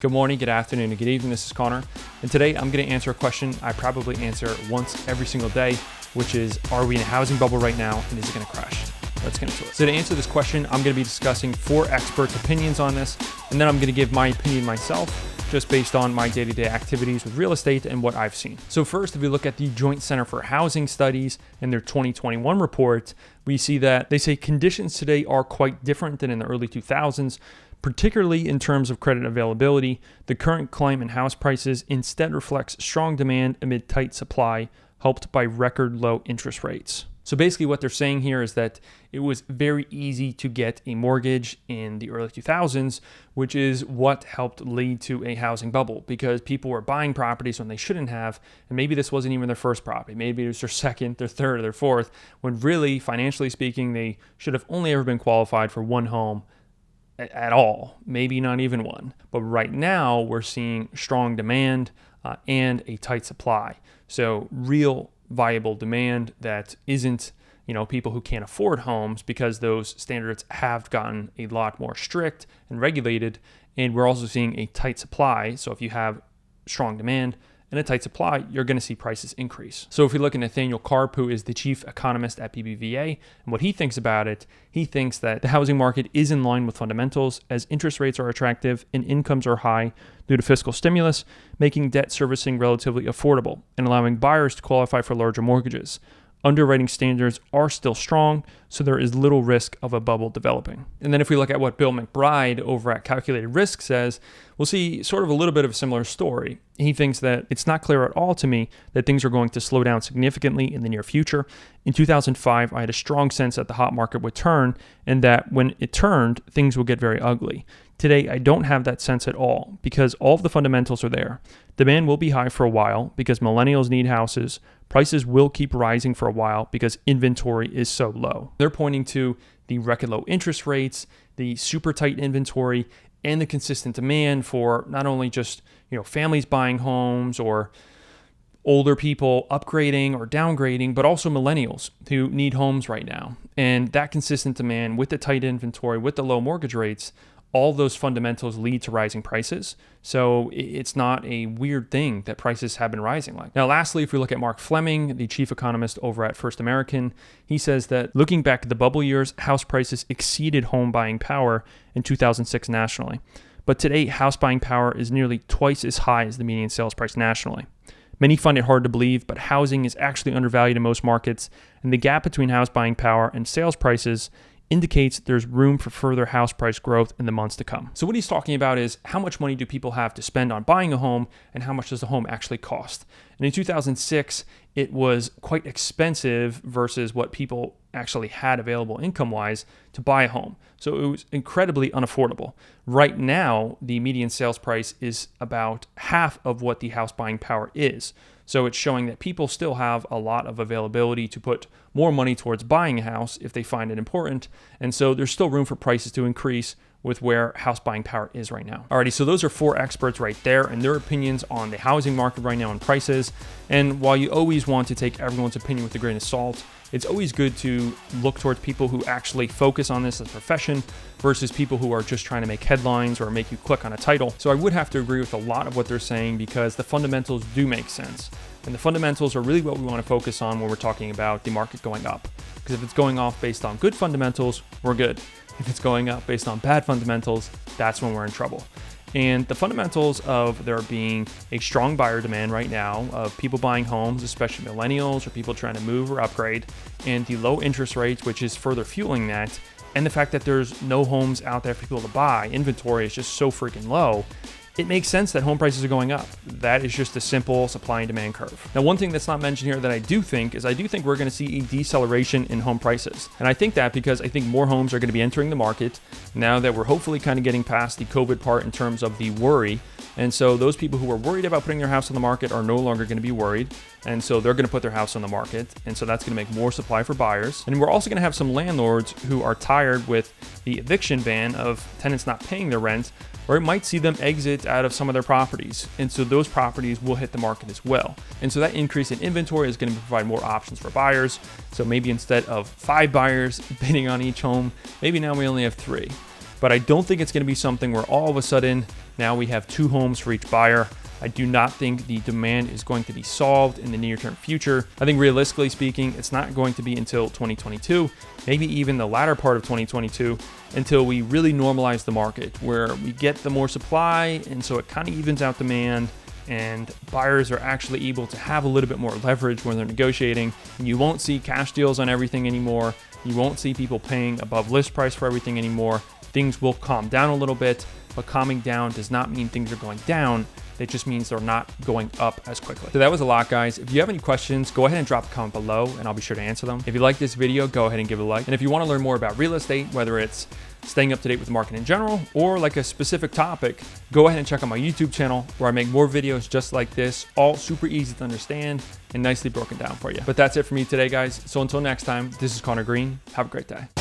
Good morning, good afternoon, and good evening. This is Connor, and today I'm going to answer a question I probably answer once every single day, which is, are we in a housing bubble right now, and is it going to crash? Let's get into it. So to answer this question, I'm going to be discussing 4 experts' opinions on this, and then I'm going to give my opinion myself, just based on my day-to-day activities with real estate and what I've seen. So first, if we look at the Joint Center for Housing Studies and their 2021 report, we see that they say conditions today are quite different than in the early 2000s, particularly in terms of credit availability. The current climb in house prices instead reflects strong demand amid tight supply, helped by record low interest rates. So basically what they're saying here is that it was very easy to get a mortgage in the early 2000s, which is what helped lead to a housing bubble, because people were buying properties when they shouldn't have, and maybe this wasn't even their first property. Maybe it was their second, their third, or their fourth, when really, financially speaking, they should have only ever been qualified for one home at all, maybe not even one. But right now we're seeing strong demand and a tight supply. So real viable demand that isn't, people who can't afford homes, because those standards have gotten a lot more strict and regulated. And we're also seeing a tight supply. So if you have strong demand and a tight supply, you're going to see prices increase. So if we look at Nathaniel Karp, who is the chief economist at BBVA, and what he thinks about it, he thinks that the housing market is in line with fundamentals as interest rates are attractive and incomes are high due to fiscal stimulus, making debt servicing relatively affordable and allowing buyers to qualify for larger mortgages. Underwriting standards are still strong, so there is little risk of a bubble developing. And then if we look at what Bill McBride over at Calculated Risk says, we'll see sort of a little bit of a similar story. He thinks that it's not clear at all to me that things are going to slow down significantly in the near future. In 2005, I had a strong sense that the hot market would turn, and that when it turned, things would get very ugly. Today, I don't have that sense at all, because all of the fundamentals are there. Demand will be high for a while because millennials need houses. Prices will keep rising for a while because inventory is so low. They're pointing to the record low interest rates, the super tight inventory, and the consistent demand for not only just, families buying homes or older people upgrading or downgrading, but also millennials who need homes right now. And that consistent demand with the tight inventory, with the low mortgage rates, all those fundamentals lead to rising prices. So it's not a weird thing that prices have been rising like. Now, lastly, if we look at Mark Fleming, the chief economist over at First American, he says that looking back at the bubble years, house prices exceeded home buying power in 2006 nationally. But today, house buying power is nearly twice as high as the median sales price nationally. Many find it hard to believe, but housing is actually undervalued in most markets, and the gap between house buying power and sales prices indicates there's room for further house price growth in the months to come. So what he's talking about is how much money do people have to spend on buying a home, and how much does the home actually cost? And in 2006, it was quite expensive versus what people actually had available income-wise to buy a home. So it was incredibly unaffordable. Right now, the median sales price is about half of what the house buying power is. So it's showing that people still have a lot of availability to put more money towards buying a house if they find it important. And so there's still room for prices to increase with where house buying power is right now. Alrighty, so those are 4 experts right there and their opinions on the housing market right now and prices. And while you always want to take everyone's opinion with a grain of salt, it's always good to look towards people who actually focus on this as a profession versus people who are just trying to make headlines or make you click on a title. So I would have to agree with a lot of what they're saying, because the fundamentals do make sense. And the fundamentals are really what we want to focus on when we're talking about the market going up. Because if it's going off based on good fundamentals, we're good. If it's going up based on bad fundamentals, that's when we're in trouble. And the fundamentals of there being a strong buyer demand right now of people buying homes, especially millennials or people trying to move or upgrade, and the low interest rates, which is further fueling that, and the fact that there's no homes out there for people to buy, inventory is just so freaking low, it makes sense that home prices are going up. That is just a simple supply and demand curve. Now, one thing that's not mentioned here that I do think we're going to see a deceleration in home prices. And I think that because I think more homes are going to be entering the market now that we're hopefully kind of getting past the COVID part in terms of the worry. And so those people who were worried about putting their house on the market are no longer going to be worried. And so they're going to put their house on the market. And so that's going to make more supply for buyers. And we're also going to have some landlords who are tired with the eviction ban of tenants not paying their rent, or it might see them exit out of some of their properties. And so those properties will hit the market as well. And so that increase in inventory is going to provide more options for buyers. So maybe instead of 5 buyers bidding on each home, maybe now we only have 3. But I don't think it's going to be something where all of a sudden Now we have 2 homes for each buyer. I do not think the demand is going to be solved in the near-term future. I think realistically speaking, it's not going to be until 2022, maybe even the latter part of 2022, until we really normalize the market, where we get the more supply, and so it kind of evens out demand, and buyers are actually able to have a little bit more leverage when they're negotiating. And you won't see cash deals on everything anymore. You won't see people paying above list price for everything anymore. Things will calm down a little bit, but calming down does not mean things are going down. It just means they're not going up as quickly. So that was a lot, guys. If you have any questions, go ahead and drop a comment below and I'll be sure to answer them. If you like this video, go ahead and give it a like. And if you want to learn more about real estate, whether it's staying up to date with the market in general or like a specific topic, go ahead and check out my YouTube channel where I make more videos just like this, all super easy to understand and nicely broken down for you. But that's it for me today, guys. So until next time, this is Conor Green. Have a great day.